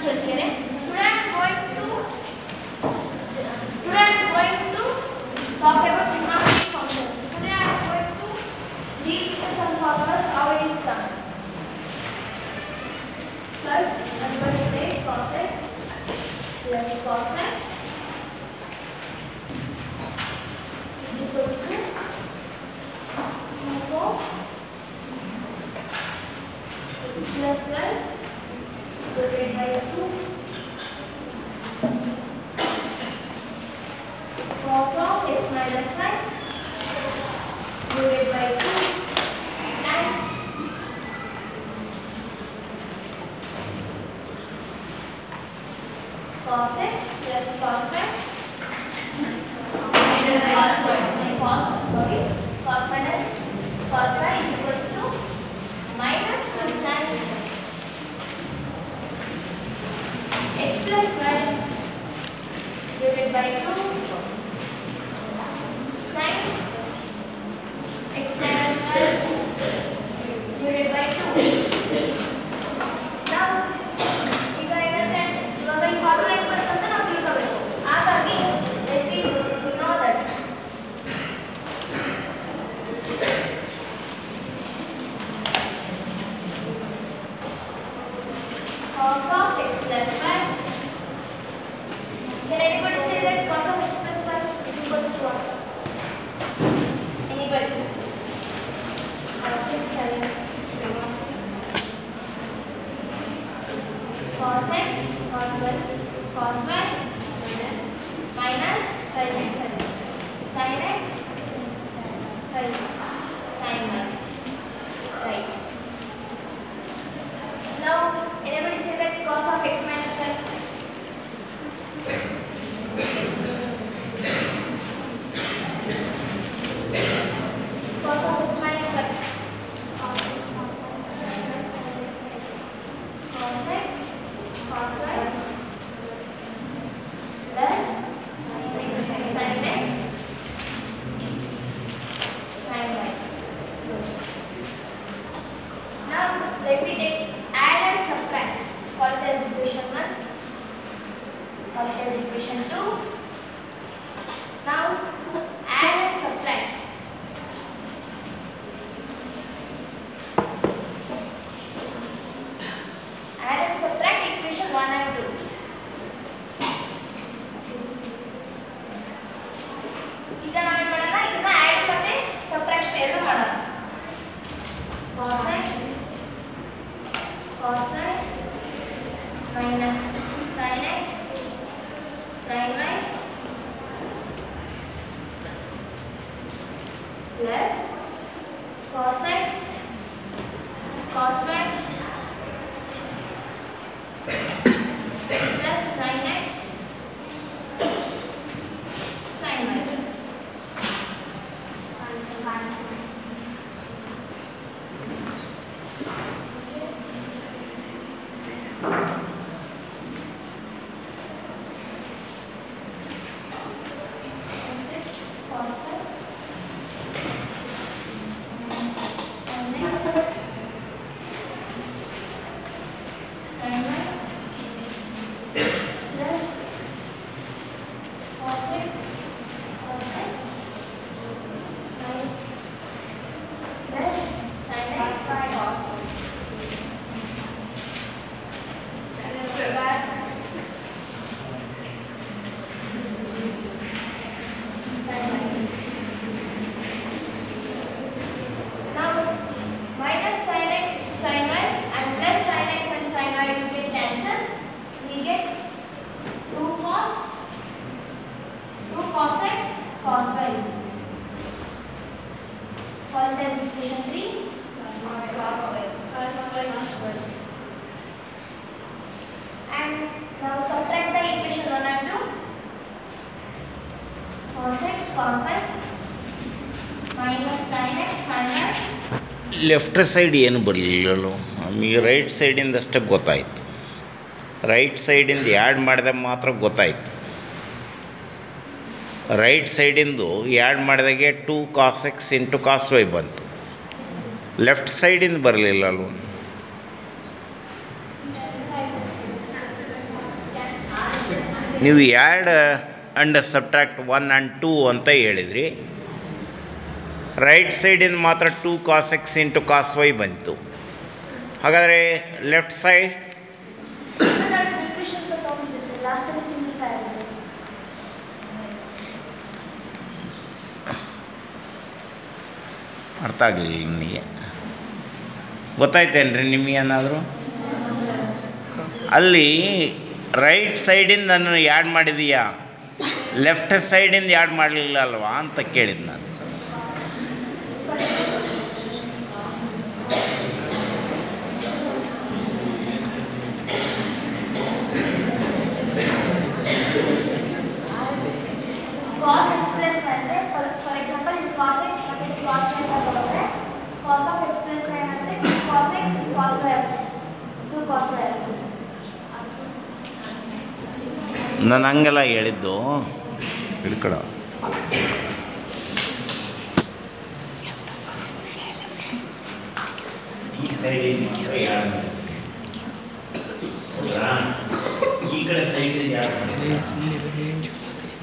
ಹೇಳ್ತಿದ್ದಾರೆ. Today I am going to talk about trigonometric functions. Today I am going to read some formulas how it is done. First, I am going to take cos x plus cos y is equals to 2 cos x plus y divided by 2 cos of x minus y divided by 2 and cos x plus cos y minus cos minus cos y is equals to minus 2 sin x plus y divided by 2 sin x minus y divided by 2. Now ಈಗ ಏನಂದ್ರೆ ಇವಾಗ ಈ formula ಏನು ಬರುತ್ತೆ ಅಂತ ನಾವು ತಿಳ್ಕೋಬೇಕು. ಹಾಗಾಗಿ let me know that cos of x plus y. Can anybody say that cos of x plus y is equals to what? Anybody? 6, 7. Cos x, cos y, cos y minus sin x, sin x, sin y. Right. Now, anybody say that cos of x minus y? Cos of x minus y. Cos x, cos y plus sin x, sin y. Now let me take add and subtract. Call it as equation 1. Call it as equation 2. Now add and subtract. Add and subtract equation 1 and 2. ಈಗ ನಾವು ಏನು ಮಾಡೋಣ, ಇದನ್ನ add ಮತ್ತೆ subtraction ಎರಡು ಮಾಡೋಣ. cos x cos y minus sin x sin y plus cos x cos y plus sin x sin y. Call it as equation 3. And now subtract the equation 1 and 2. Cos x cos y minus sin x sin y. Left side ಏನು ಬರಲಿಲ್ಲ, ನಮಗೆ right ಸೈಡಿಂದಷ್ಟೇ ಗೊತ್ತಾಯಿತು. Right ಸೈಡಿಂದ add ಮಾಡಿದಾಗ ಮಾತ್ರ ಗೊತ್ತಾಯಿತು. Right ಸೈಡಿಂದು add ಮಾಡಿದಾಗೆ 2 cos x into cos y ಬಂತು. ಲೆಫ್ಟ್ ಸೈಡಿಂದ ಬರಲಿಲ್ಲ ಅಲ್ವ. ನೀವು ಆ್ಯಡ್ ಅಂಡ್ ಸಬ್ಟ್ರಾಕ್ಟ್ 1 and 2 ಅಂತ ಹೇಳಿದ್ರಿ. ರೈಟ್ ಸೈಡಿಂದ ಮಾತ್ರ 2 cos x into cos y ಬಂತು. ಹಾಗಾದರೆ ಲೆಫ್ಟ್ ಸೈಡ್ ಅರ್ಥ ಆಗಲಿಲ್ಲ ನಿಮಗೆ. ಗೊತ್ತಾಯ್ತೇನ್ರಿ ನಿಮಗೆ ಏನಾದರೂ? ಅಲ್ಲಿ ರೈಟ್ ಸೈಡಿಂದ ನಾನು ಆ್ಯಡ್ ಮಾಡಿದೀಯಾ, ಲೆಫ್ಟ್ ಸೈಡಿಂದ ಆ್ಯಡ್ ಮಾಡಲಿಲ್ಲ ಅಲ್ವಾ ಅಂತ ಕೇಳಿದ್ದು ನಾನು. cos x plus y ಅಂದರೆ ಫಾರ್ ಎಕ್ಸಾಂಪಲ್ ಇದು cos x ಮತ್ತು ಇದು cos y ಅಂತ ಬರುತ್ತೆ. cos of x plus y ಅಂದರೆ cos x cos y ಆಗುತ್ತೆ. 2 cos y ಆಗುತ್ತೆ. ನಾನು ಹಂಗೆಲ್ಲ ಹೇಳಿದ್ದು ಹಿಡ್ಕೊಳ. ಈ ಸೈಡಿಂದ ಈ ಕಡೆ ಸೈಡಿಂದ ಯಾರು ಮಾಡಿದ್ರೆ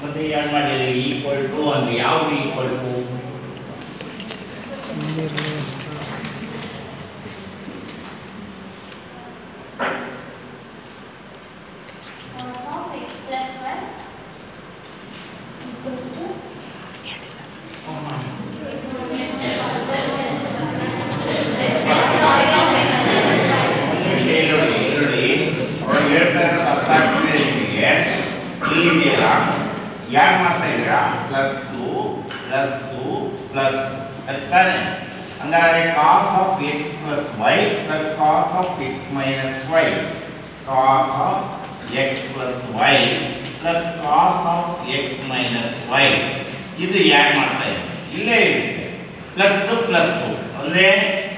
ಮತ್ತೆ ಯಾರು ಮಾಡಿದ್ರೆ ಈಕ್ವಲ್ ಟು ಅಂದರೆ ಯಾವುದು equal to cos of x plus y equals to ಯಾರು ಮಾಡ್ತಾ ಇದ್ದೀರಾ? ಪ್ಲಸ್ಸು ಪ್ಲಸ್ಸು ಪ್ಲಸ್ ಸರಿತಾನೆ. ಹಂಗಾದ್ರೆ cos of x plus y plus cos of x minus y, cos of x plus y plus cos of x minus y, ಇದು ಯಾರು ಮಾಡ್ತಾ ಇದ್ದೀವಿ? ಇಲ್ಲೇ ಇರುತ್ತೆ ಪ್ಲಸ್ ಪ್ಲಸ್ಸು ಅಂದರೆ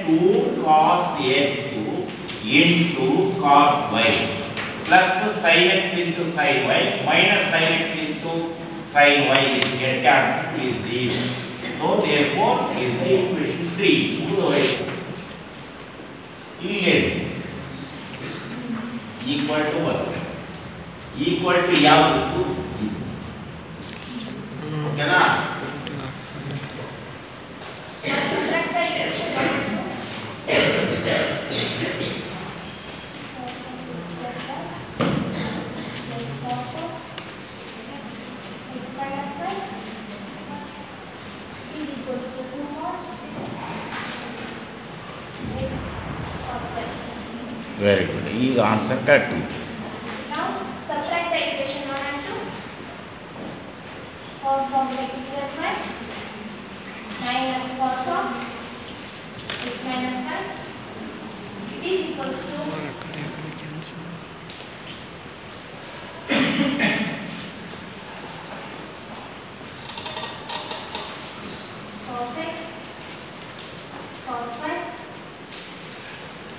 2 cos x into cos y plus sin x into sin y minus sin x into sin y is get cancelled is 0. So therefore is the equation 3. ಇಲ್ಲಿ equal to what? Equal to ಯಾವುದು? ಓಕೆನಾ? Very good. ಈಗ answer correct. Now subtract the equation 1 and 2. Cos of x plus y minus cos of x minus y is equals to cos x cos y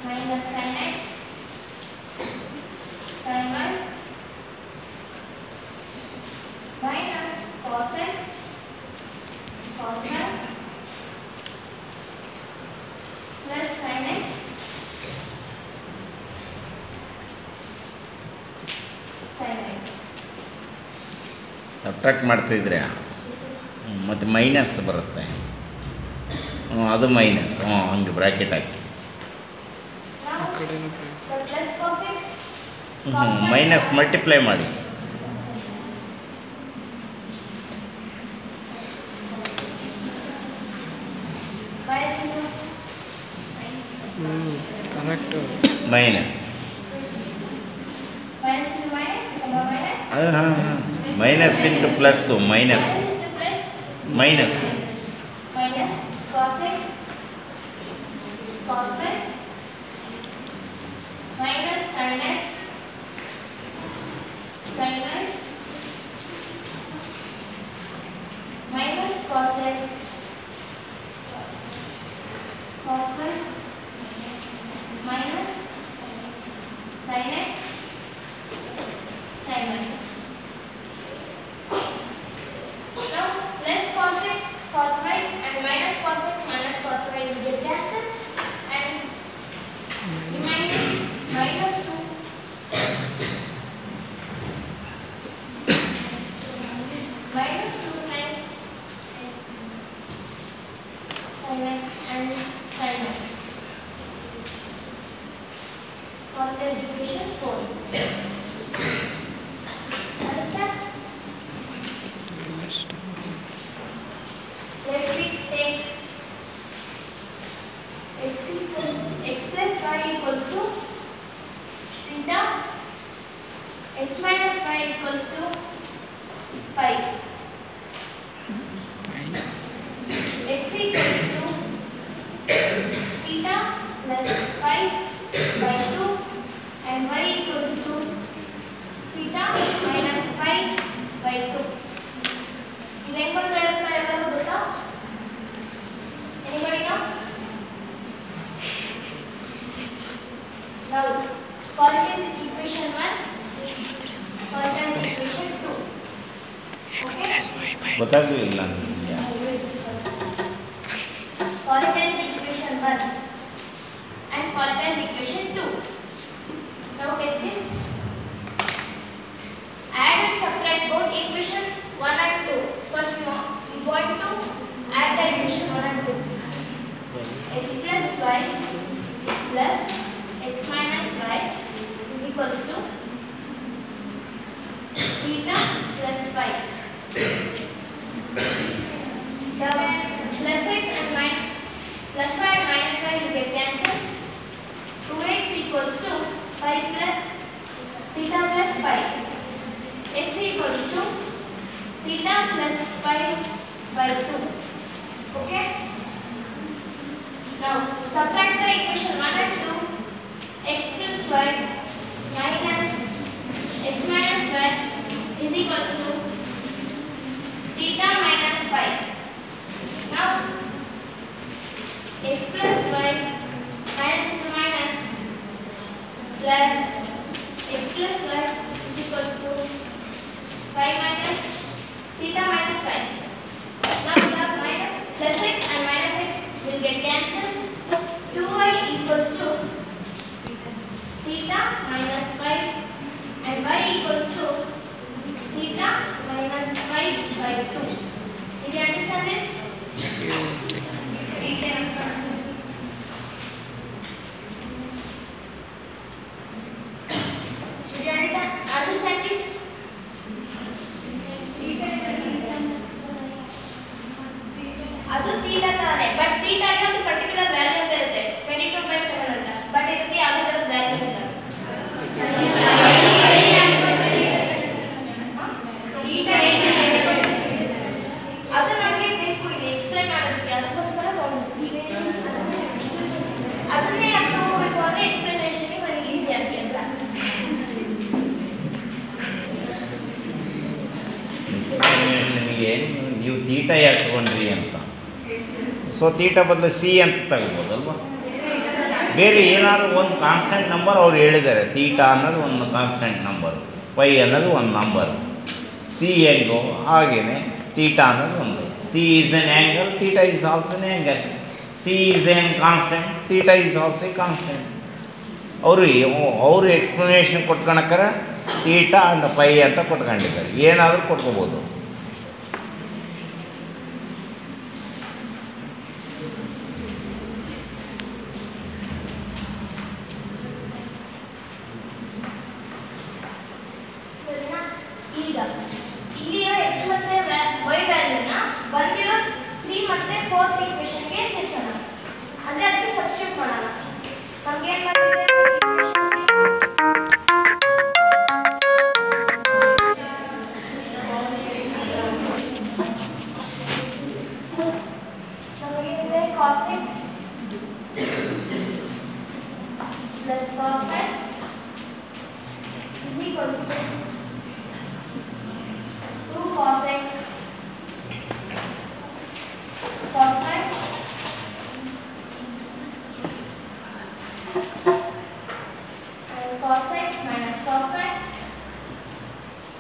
minus sin x sin y minus cos x cos y plus sin x sin y. Subtract ಮಾಡ್ತಿದ್ರೆ ಮತ್ತು minus ಬರುತ್ತೆ. ಅದು minus ಹಂಗೆ bracket ಹಾಕಿ Plus cos x minus multiply ಮಾಡಿ. Minus minus into plus minus minus minus cos x cos y minus sin x sin y minus cos x cos y minus sin x sin y. Now plus cos x cos y and minus cos x minus cos y will get cancelled and remaining minus 2 call it as equation 4. Understand? Let me take x plus y equals to theta, x minus y equals to pi, x equals to theta plus pi by 2 and y equals to theta minus pi by 2. ಇದು ಹೆಂಗೆ ಬರ್ತಾ ಇರುತ್ತೆ ಎಲ್ಲರೂ ಗೊತ್ತಾ? Anybody know? Now call it as equation 1, call it as equation 2. Okay? ಗೊತ್ತಾಗಲಿಲ್ಲ Call it as equation 1 and call it as equation 2. Now get this. Add and subtract both equation 1 and 2. First we want to add the equation 1 and 2. X plus y plus x minus y is equals to theta plus pi. The plus x and plus y and minus y will get cancelled. 2x equals to pi plus theta plus pi. X equals to theta plus pi by 2. Okay? Now subtract the equation 1 and 2. X plus y minus x minus y is equals to theta minus pi. Now x plus y minus into minus plus x plus y is equals to pi minus theta minus pi. Now the minus plus x and minus x will get cancelled. 2y equals to theta minus pi and y equals to theta minus pi by 2. Did you understand this? Did you understand this? ಅದು theta ತಾನೆ, but theta ಗೆ ಒಂದು particular value ಅಂತ ಇರುತ್ತೆ 22/7 ಅಂತ, but ಇದಕ್ಕೆ ಯಾವುದೇ ತರದ ವ್ಯಾಲ್ಯೂ ಇಲ್ಲ. ಅದು ನಮಗೆ ಬೇಕು ಇಲ್ಲಿ ಎಕ್ಸ್ಪ್ಲೈನ್ ಮಾಡೋದಕ್ಕೆ, ಅದಕ್ಕೋಸ್ಕರ ತಗೊಂಡಿದ್ದೀವಿ. ಅದನ್ನೇ ಯಾಕೆ ತಗೋಬೇಕು ಅಂದರೆ ಎಕ್ಸ್ಪ್ಲನೇಷನ್ ನನಗೆ ಈಸಿ ಆಗಿ ಅಂತ. ಎಕ್ಸ್ಪ್ಲನೇಷನ್ಗೆ ನೀವು ತೀಟ ಯಾಕೆ ತಗೊಂಡ್ರಿ ಅಂತ. ಸೊ ತೀಟ ಬದಲು ಸಿ ಅಂತ ತಗೋಬೋದಲ್ವ. ಬೇರೆ ಏನಾದರೂ ಒಂದು ಕಾನ್ಸ್ಟೆಂಟ್ ನಂಬರ್ ಅವ್ರು ಹೇಳಿದ್ದಾರೆ. ತೀಟ ಅನ್ನೋದು ಒಂದು ಕಾನ್ಸ್ಟೆಂಟ್ ನಂಬರು, ಪೈ ಅನ್ನೋದು ಒಂದು ನಂಬರು, ಸಿ ಹೆಂಗೋ ಹಾಗೆಯೇ ತೀಟ ಅನ್ನೋದು ಒಂದು. C is N angle, theta is also N angle. C is N constant, theta is also A constant. ಅವರು ಎಕ್ಸ್ಪ್ಲನೇಷನ್ ಕೊಟ್ಕೊಳಕ್ಕಾರ ತೀಟ ಅಂಡ್ ಪೈ ಅಂತ ಕೊಟ್ಕೊಂಡಿದ್ದಾರೆ. ಏನಾದರೂ ಕೊಟ್ಕೋಬೋದು. ಈಗ ಇಲ್ಲಿಯ x ಮತ್ತೆ y ವ್ಯಾಲ್ಯೂನ ಬಂದಿರೋ 3 ಮತ್ತೆ 4th ಈಕ್ವೇಷನ್ಗೆ ಸೇರಿಸೋಣ. ಅಂದ್ರೆ ಅದಕ್ಕೆ ಸಬ್ಸ್ಟಿಟ್ಯೂಟ್ ಮಾಡೋಣ. ನಮಗೆ ಏನು ಮಾಡ್ತಿದೆ ನಮಗೆ cos x plus cos y is equals to 2 cos x cos y and cos x minus cos y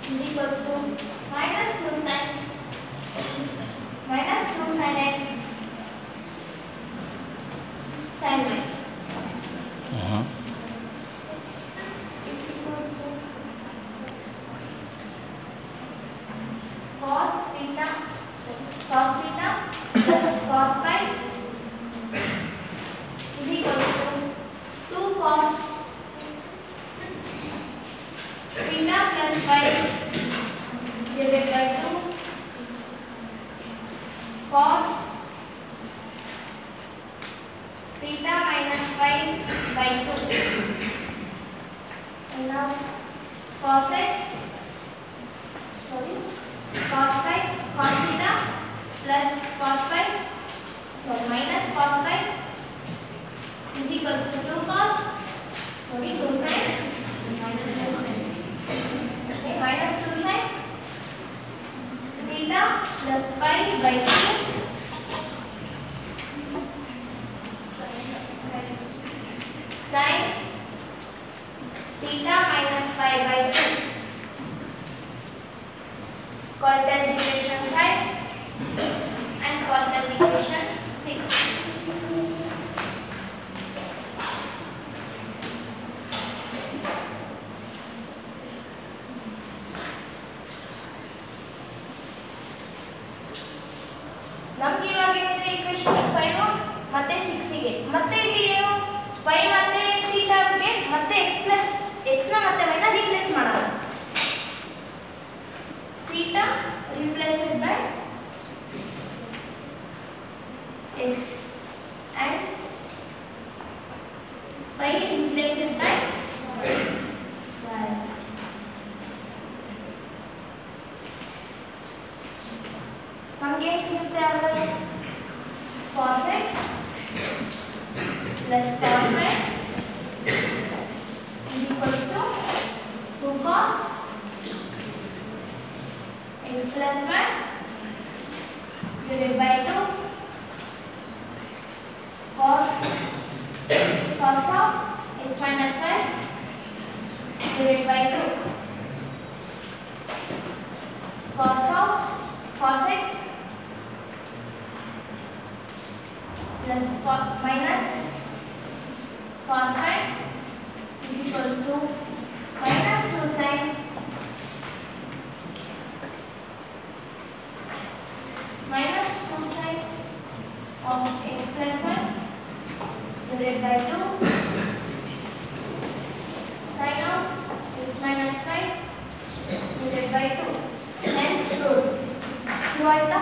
is equals to minus 2 sin x sin y. It's equals to cos theta plus cos pi is equals to 2 cos pi divided by 2 cos theta minus pi by 2. And now cos x, cos pi, cos theta plus cos pi, minus cos pi is equals to 2 cos, 2 sin, minus 2 sin. Okay, minus 2 sin theta plus pi by 2 sin theta minus pi by 2, called as equation 5 and called as equation 6. ನಮಗೆ ಇವಾಗ ಏನಿದೆ equation 5 ಮತ್ತೆ 6 ಗೆ ಮತ್ತೆ ಇಲ್ಲಿ ಏನು y ಮತ್ತೆ theta ಗೆ ಮತ್ತೆ x ಪ್ಲಸ್ x ನ ಮತ್ತೆ y ನ ರಿಪ್ಲೇಸ್ ಮಾಡೋಣ. Theta replaced by x and y replaced by y. ನಮಗೆ ಏನು ಸಿಗುತ್ತೆ ಆವಾಗ cos x plus cos y is equals to 2 cos x plus y divided by 2 cos of x minus y divided by 2 cos x plus minus cos y is equals to minus 2 sin of x plus y divided by 2 sin of x minus y divided by 2. Hence proved. Right?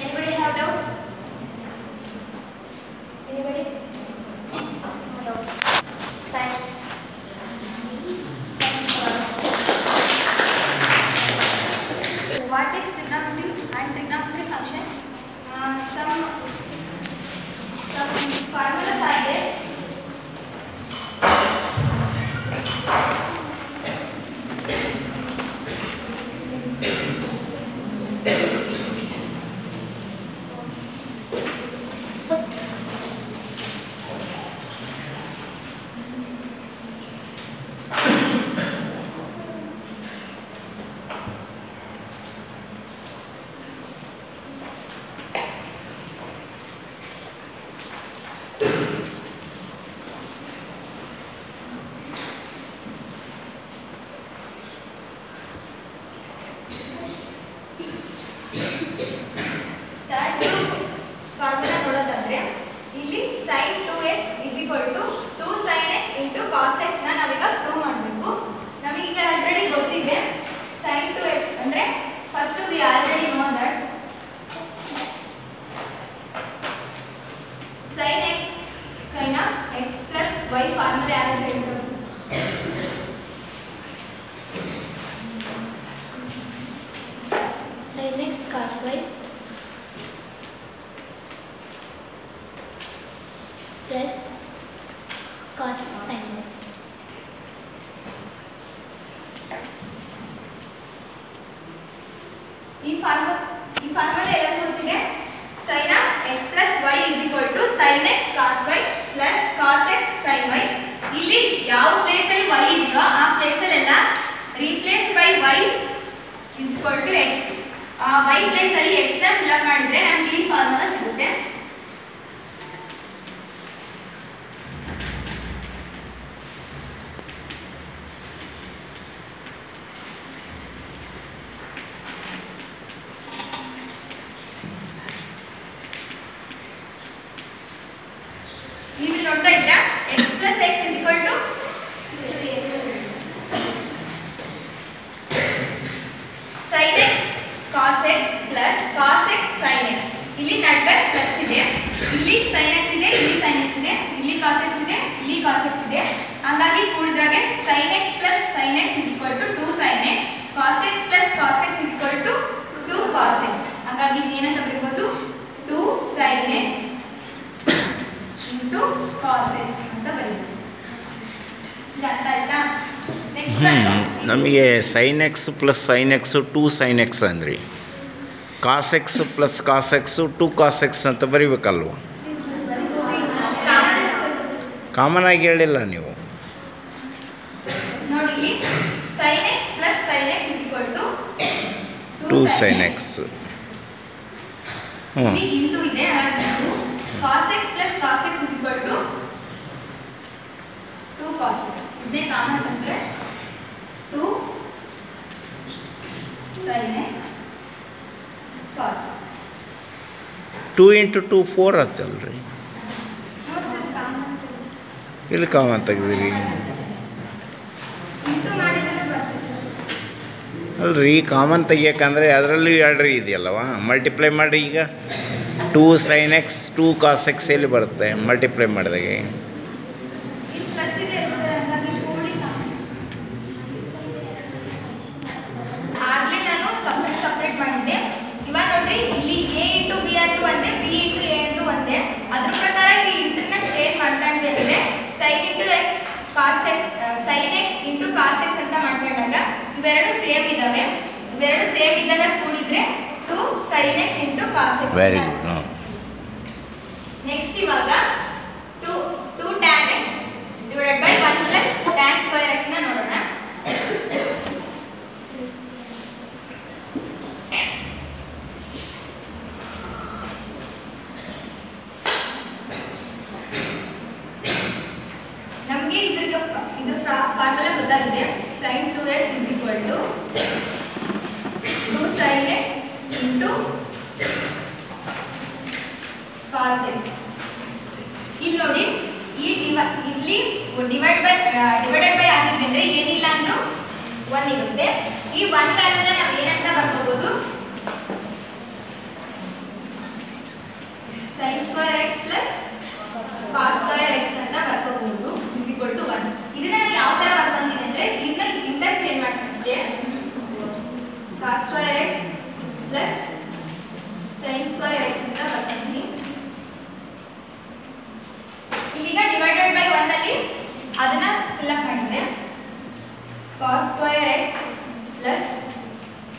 Anybody have doubt? Anybody? No. Thanks. What is trigonometry and trigonometry functions? Some formulas are there. Formula ನೋಡೋದಾದ್ರೆ ಇಲ್ಲಿ sin 2x is equal to 2 sin x into cos x ನ ನಾವೀಗ prove ಮಾಡಬೇಕು. ನಮಗೀಗ already ಗೊತ್ತಿದೆ sin 2x ಅಂದ್ರೆ first we already know that sin of x plus y formula ಯಾರು ಹೇಳ್ತಾರೆ? sin x cos y plus cos sin x. ಈ formula ಎಲ್ಲ ಗೊತ್ತಿದೆ. sin of x plus y is equal to sin x cos y plus cos x sin y. ಇಲ್ಲಿ ಯಾವ place ಅಲ್ಲಿ y ಇದೆಯೋ ಆ ಪ್ಲೇಸ್ ಅಲ್ಲಿ ಎಲ್ಲ replace by y is equal to x. ಆ y ಪ್ಲೇಸ್ ಅಲ್ಲಿ x ನ ಫಿಲ್ ಅಪ್ ಮಾಡಿದ್ರೆ ನಮಗೆ ಈ ಫಾರ್ಮುಲಾ ಸಿಗುತ್ತೆ. ನೀವು ನೋಡ್ತಾ ಇದ್ದೀರಾ x plus x is equal to ಇವಾಗ ಏನಂತ ಬರೀಬೋದು 2 sin x into cos x ಅಂತ ಬರೀಬೋದು. ಇದು ಅರ್ಥ ಆಯ್ತಾ? ನೆಕ್ಸ್ಟ್ ನಮಗೆ sin x plus sin x 2 sin x ಅಂದ್ರಿ, cos x plus cos x 2 cos x ಅಂತ ಬರೀಬೇಕಲ್ವ? ಕಾಮನ್ ಆಗಿ ಹೇಳಿಲ್ಲ ನೀವು. ನೋಡಿ sin x plus sin x is equal to 2 sin x. ಇಲ್ಲಿ ಇಂಟು ಇದೆ, ಹಾಗಾಗಿ cos x plus cos x is equal to 2 cos x. ಇದನ್ನೇ ಕಾಮನ್ ಬಂದರೆ 2 sin x cos x. 2 × 2 4 ಆಯ್ತಲ್ರಿ, ಇಲ್ಲಿ ಕಾಮನ್ ತೆಗೆದಿರಿ ಅಲ್ರಿ. ಕಾಮನ್ ತೆಗಿಯೋಕ್ಕಂದ್ರೆ ಅದರಲ್ಲೂ 2 ಇದೆಯಲ್ಲವ, ಮಲ್ಟಿಪ್ಲೈ ಮಾಡಿ. ಈಗ 2 sin x 2 cos x ಎಲ್ಲಿ ಬರುತ್ತೆ ಮಲ್ಟಿಪ್ಲೈ ಮಾಡಿದಾಗೆ? ಆಗ್ಲೇ ನಾನು ಸಪ್ರೇಟ್ ಮಾಡಿದ್ದೆ. ಇವಾಗ ನೋಡ್ರಿ ಇಲ್ಲಿ a ಇಂಟು b ಅಂತೂ ಒಂದೇ, b ಇಂಟು a ಅಂತೂ ಒಂದೇ. ಅದ್ರ ಪ್ರಕಾರ ಈ ಇಂಟರ್ನ ಚೇಂಜ್ ಮಾಡ್ತಾ ಇದ್ರೆ sin into x cos x sin x into cos x ಅಂತ ಮಾಡ್ಕೊಂಡಾಗ ಇವೆರಡು ಸೇಮ್ ಇದಾವೆ. ಇವೆರಡು ಸೇಮ್ ಇದ್ದಾಗ ಕೂಡಿದ್ರೆ 2 sin x into cos x. Very good. Next ಇವಾಗ 2 tan x divided by 1 plus tan square x ನ ನೋಡೋಣ. ನಮಗೆ ಇದ್ರ ಫಾರ್ಮುಲಾ ಗೊತ್ತಾಗಿದೆ. sin 2x is equal to 2 sin x into cos x. ಇಲ್ಲಿ ನೋಡಿ ಇಲ್ಲಿ ಡಿವೈಡೆಡ್ ಬೈ ಆಗಿದ್ರೆ ಏನಿಲ್ಲ ಅಂದ್ರೂ 1 ಇರುತ್ತೆ. ಈ 1 ವ್ಯಾಲ್ಯೂನ ನಾವು ಏನಂತ ಬರ್ಕೋಬಹುದು? sin square x plus cos square x ಅಂತ ಬರ್ಕೋಬಹುದು is equal to 1. ಇದನ್ನ ನಾನು ಯಾವ ತರ ಬರ್ಕೊಂತೀನಿ ಅಂದ್ರೆ ಇದನ್ನ ಇಂಟರ್ಚೇಂಜ್ ಮಾಡ್ತೀನಿ ಅಷ್ಟೇ. cos square x plus sin square x ಅಂತ ಬರ್ಕೊಂತೀನಿ. ಇಲ್ಲಿಗ ಡಿವೈಡೆಡ್ ಬೈ 1 ಅಲ್ಲಿ ಅದನ್ನ ಫಿಲ್ ಅಪ್ ಮಾಡಿದ್ರೆ cos square x plus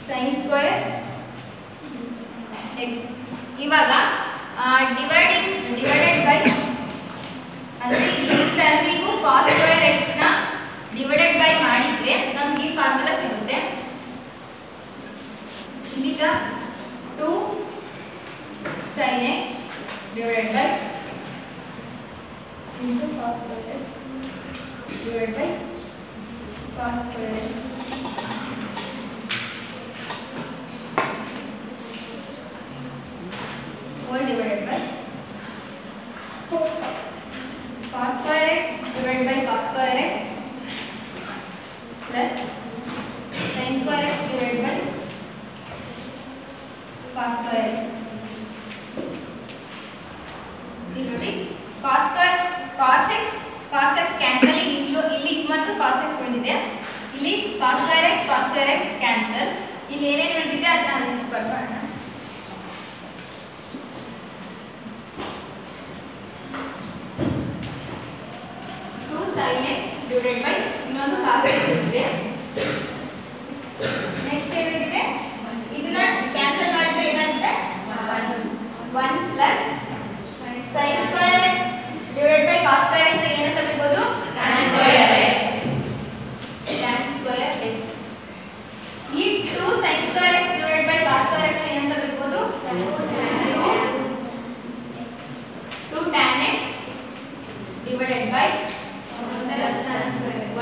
sin square x. ಇವಾಗ ಡಿವೈಡೆಡ್ ಬೈ ಅಂದ್ರೆ ಈ ಟರ್ಮಿಗೂ cos ಸ್ಕ್ವೇರ್ x ನ ಡಿವೈಡೆಡ್ ಬೈ ಮಾಡಿದ್ರೆ ನಮಗೆ ಈ ಫಾರ್ಮುಲಾ ಸಿಗುತ್ತೆ. ಇಲ್ಲಿಗ 2 sin x divided by into cos square x divided by cos square x whole divided by cos square x divided by cos square x plus sin square x divided by cos square x. ಇಲ್ಲಿ ನೋಡಿ cos x cancel. ಇಲ್ಲಿ ಇದು ಮತ್ತು cos x ಬಂದಿದೆ. ಇಲ್ಲಿ cos square x cancel. ಇಲ್ಲಿ ಏನೇನು ಉಳಿದಿದೆ ಅದನ್ನ ನೆಕ್ಸ್ಟ್ ಬರ್ಕೋಣ. sin x divided by ಇನ್ನೊಂದು cos x ಇದೆ. ನೆಕ್ಸ್ಟ್ ಏನಿದೆ ಇದನ್ನ ಕ್ಯಾನ್ಸಲ್ ಮಾಡಿದ್ರೆ ಏನಾಗುತ್ತೆ 1 plus sin square x divided by cos square x ಏನಂತ ಬರೀಬಹುದು tan square x. ಈ 2 sin square x divided by cos square x ಏನಂತ ಬರೀಬಹುದು 2 tan x divided by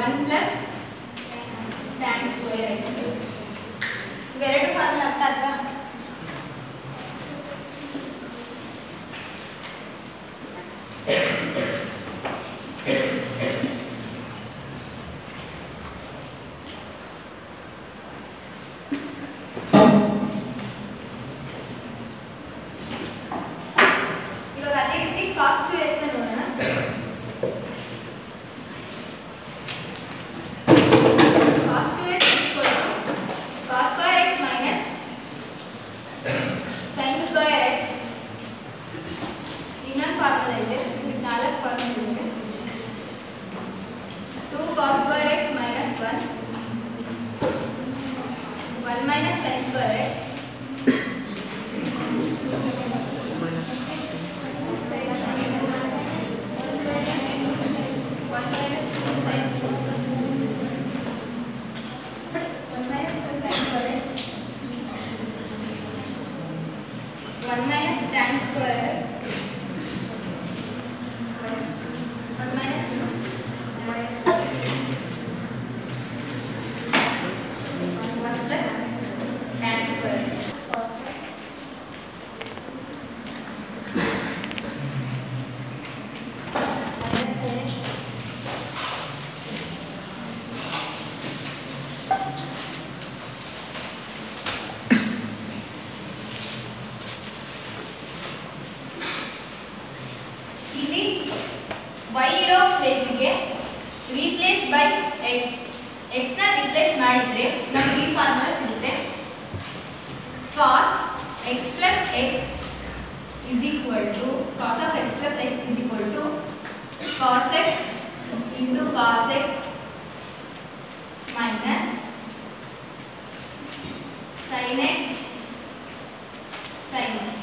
1 plus tan square x. ಇವೆರಡು formula ಅರ್ಥ ಆಯ್ತಾ? ಇವಾಗ ಅದೇ ರೀತಿ cos 2x ನ ನೋಡೋಣ. square x 1 minus minus 1 plus tan square cos ಇಲ್ಲಿ y ಇರೋ ಪ್ಲೇಸಿಗೆ ರೀಪ್ಲೇಸ್ ಬೈ x x ನ ರೀಪ್ಲೇಸ್ ಮಾಡಿದ್ರೆ ನಮಗೆ ಈ ಫಾರ್ಮುಲಾ ಸಿಗುತ್ತೆ cos x plus x is equal to cos of x plus x is equal to cos x into cos x minus sin x sin x.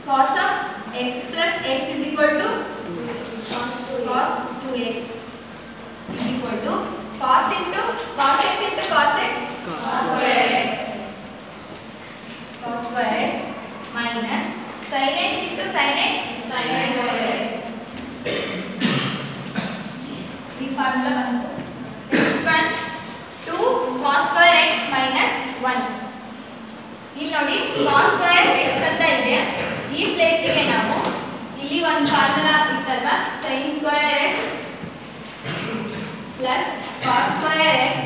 Cos of x plus x is equal to cos 2x is equal to cos into cos x into cos x square x cos square x minus sin x into sin x sin square x. The formula bantu next one 2 cos square x minus 1. ಇಲ್ಲಿ ನೋಡಿ cos square x ಅಂತ ಇದೆ. ಈ ಪ್ಲೇಸಿಗೆ ನಾವು ಇಲ್ಲಿ ಒಂದು formula ಇತ್ತಲ್ವಾ sin square x plus cos square x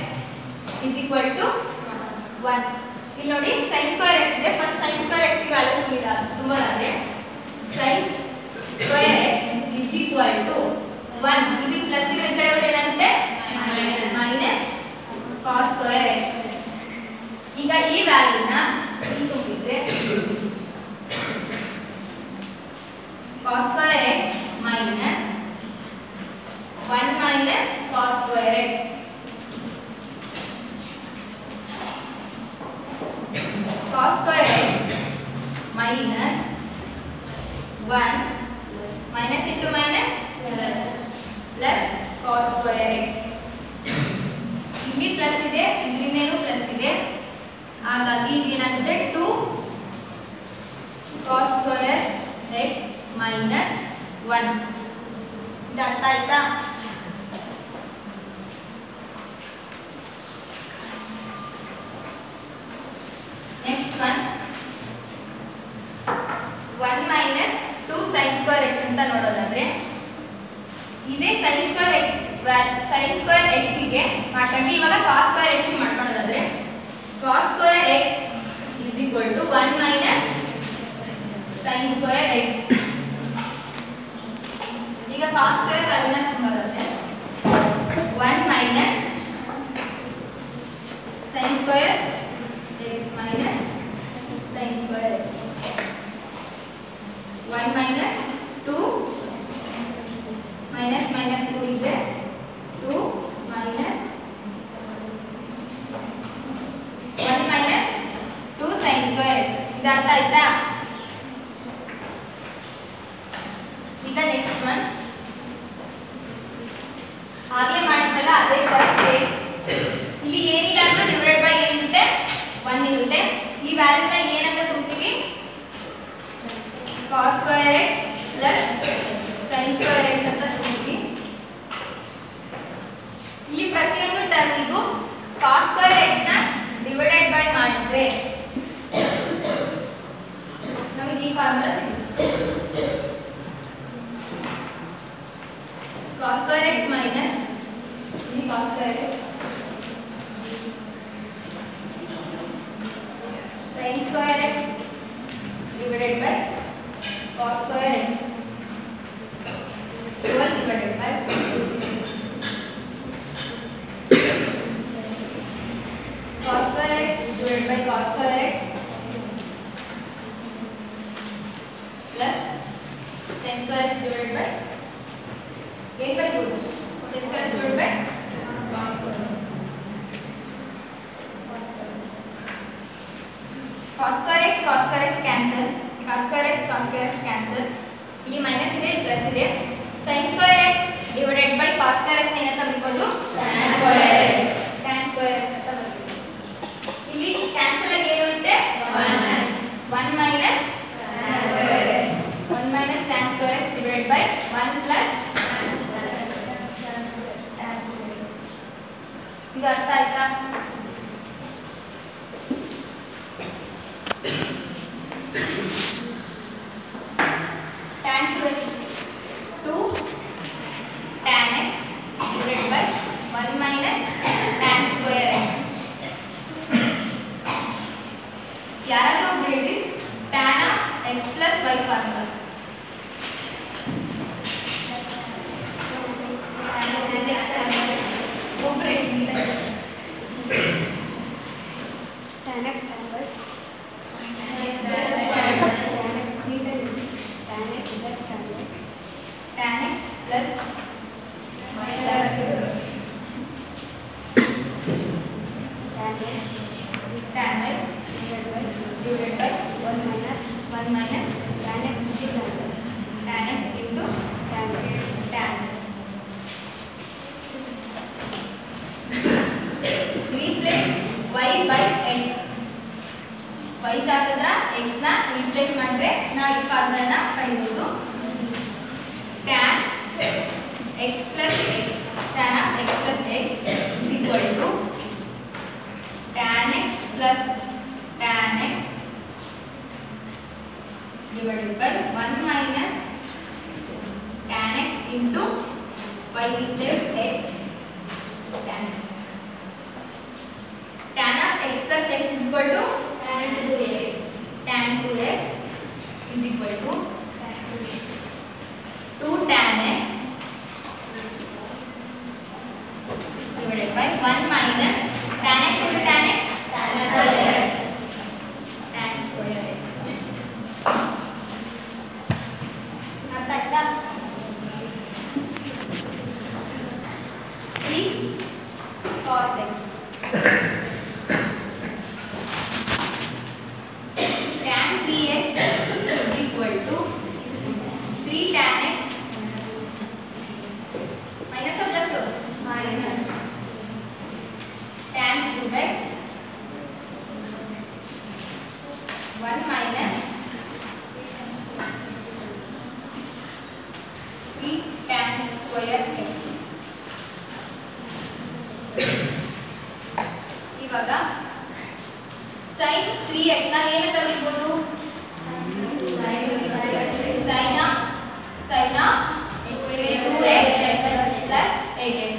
is equal to 1. ಇಲ್ಲಿ ನೋಡಿ sin square x ಇದೆ. ಫಸ್ಟ್ sin square x ಗೆ value ತುಂಬಾದ್ರೆ sin square x is equal to 1. ಇದು ಪ್ಲಸ್ ಈ ಕಡೆ ಏನಂತೆ ಮೈನಸ್ cos square x. ಈಗ ಈ ವ್ಯಾಲ್ಯೂನ ಇಲ್ಲಿ ತುಂಬಿದ್ರೆ cos square x minus 1 minus cos square x cos square x minus 1 minus into minus plus cos square x. ಇಲ್ಲಿ plus ಇದೆ, ಇಲ್ಲಿಂದೇನು plus ಇದೆ, ಹಾಗಾಗಿ ಇದೇನಾಗುತ್ತೆ 2 cos square x minus 1. ಇದು ಅರ್ಥ ಆಯ್ತಾ? Next one 1 minus 2 sin square x ಅಂತ ನೋಡೋದಾದ್ರೆ ಇದೇ sin square x ಗೆ ಮಾಡ್ಕೊಂಡು ಇವಾಗ cos square x ಮಾಡ್ಕೊಳ್ಳೋದಾದ್ರೆ cos square x is equal to 1 minus sin square x. ಈಗ cos square ವ್ಯಾಲ್ಯೂನ ತುಂಬಾದ್ರೆ 1 minus sin square x minus sin square x 1 minus 2 minus minus 2 ಇದೆ 2 minus 1 minus 2 sin square x. ಇದು ಅರ್ಥ ಆಯ್ತಾ? ಈಗ next one ಹಾಗೆ ಮಾಡಿದ್ರಲ್ಲ ಅದೇ ತರ ಸೇಮ್. ಇಲ್ಲಿ ಏನಿಲ್ಲ ಅಂದ್ರೆ ಡಿವೈಡೆಡ್ ಬೈ ಏನಿರುತ್ತೆ 1 ಇರುತ್ತೆ. ಈ ವ್ಯಾಲ್ಯೂನ ಏನಂತ ತುಂಬ್ತೀವಿ cos square x plus sin square x ಅಂತ ತುಂಬ್ತೀವಿ. ಇಲ್ಲಿ ಪ್ರತಿಯೊಂದು ಟರ್ಮಿಗೂ cos square x ನ ಡಿವೈಡೆಡ್ ಬೈ ಮಾಡಿದ್ರೆ ನಮಗೆ ಈ ಫಾರ್ಮುಲಾ ಸಿಗುತ್ತೆ cos square x minus cos square x sin square x divided by cos square x whole divided by cos square x divided by cos square x plus sin square x divided by ಏನು ಬರೀಬಹುದು sin square x divided by cos square x. cos square x cancel, cos square x cancel. ಇಲ್ಲಿ minus ಇದೆ, plus ಇದೆ. sin square x divided by cos square x ಏನಂತ ಬರೀಬಹುದು tan square x ಅಂತ ಬರೀಬಹುದು. ಇಲ್ಲಿ cancel ಆಗಿ ಏನು ಇರುತ್ತೆ square x divided by 1 plus ಇದು ಅರ್ಥ ಆಯ್ತಾ? tan 2x 2 tan x divided by 1 minus tan square x. ಯಾರಾದರೂ ಹೇಳಿ tan of x plus y formula. ಒಬ್ಬರೇ tan x tan y tan x plus tan y divided by 1 minus tan x into tan. Replace y by x. y ಜಾಗದ x ನ replace ಮಾಡಿದ್ರೆ ನಾವು ಈ ಫಾರ್ಮುಲಾನ ಪಡೆಯಬಹುದು. tan x plus x tan of x plus x is equal to tan x plus tan x divided by 1 minus tan x into y replace x tan x. Tan of x plus x is equal to tan 2x. Tan 2x is equal to 2 tan x divided by 1 minus tan x into tan x tan square x. Tan square x. ಅರ್ಥ ಆಯ್ತಾ? 3 cos x tan 3x is equal to 3 tan x minus or plus minus tan cube x 1 minus 3 tan square x. ಇವಾಗ sin 3x ನ ಏನು ತಗೊಳ್ಬಹುದು? sin of 2x plus 8x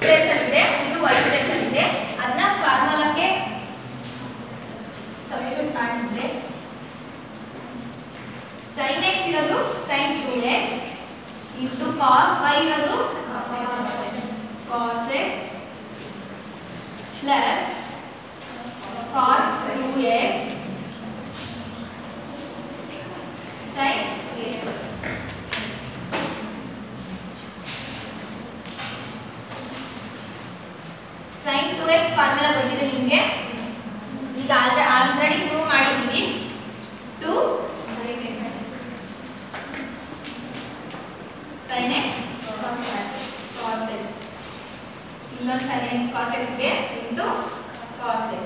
place ಅಲ್ಲಿದೆ, ಇದು y place ಅಲ್ಲಿದೆ. ಅದನ್ನ ಫಾರ್ಮುಲಾಕ್ಕೆ ಸಬ್ಸ್ಟಿಟ್ಯೂಟ್ ಮಾಡಿದ್ರೆ sin x ಇರೋದು sin 2x into cos y ಇರೋದು cos x plus cos 2x sin x. sin 2x formula ಬಂದಿದೆ ನಿಮಗೆ. ಈಗ ಆಲ್ರೆಡಿ ಪ್ರೂವ್ ಮಾಡಿದ್ವಿ. 2 sin x cos x ಇಲ್ಲೊಂದು sin x cos x ಗೆ into cos x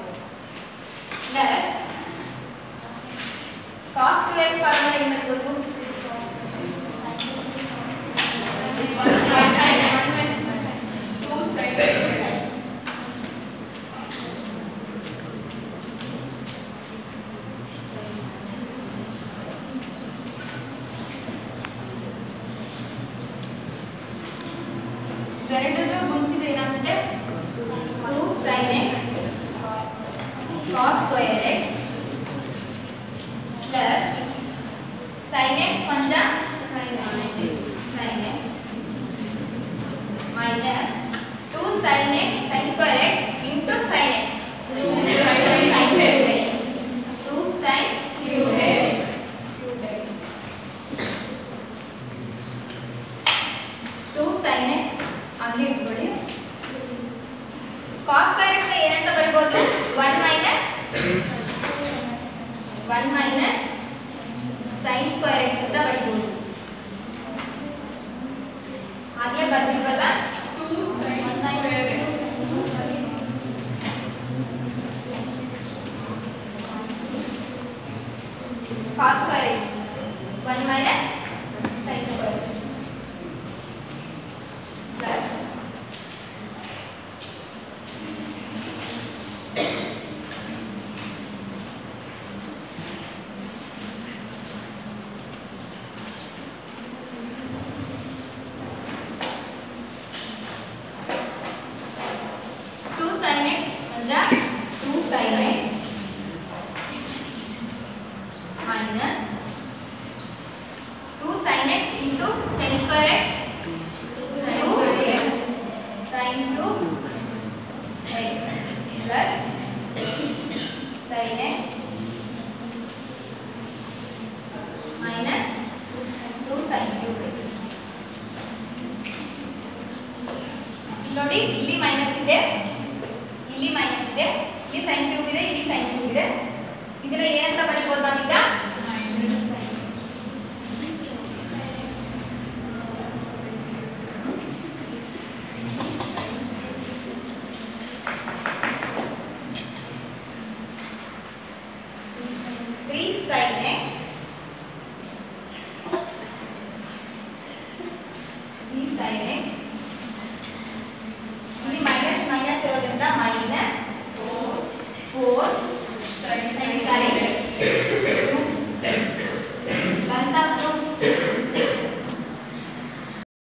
plus cos 2x formula ಏನು ಮಾಡ್ಬೋದು? ಎರಡನ್ನೂ ಗುಣಿಸಿದ್ರೆ ಏನಾಗುತ್ತೆ? 2 sin x cos square x plus sin x ಪಂಚ sin x minus 2 sin x sin square x into sin x 2 sin cube x sin x ಹಾಗೆ ಇಟ್ಕೊಳ್ಳಿ. cos square x ಏನಂತ ಬರಬಹುದು? 1 minus sin square x ಅಂತ ಬರಬಹುದು. ಹಾಗೆ ಬರ್ತಿವಲ್ಲ 2 sin square x cos square x 1 into sine square X sin 2 x plus sin x minus 2 sin cube x. ಇಲ್ಲಿ ನೋಡಿ ಇಲ್ಲಿ ಮೈನಸ್ ಇದೆ, ಇಲ್ಲಿ sin cube ಇದೆ, ಇಲ್ಲಿ sin cube ಇದೆ. ಇದನ್ನ ಏನಂತ ಬರೀಬಹುದು ನಾವೀಗ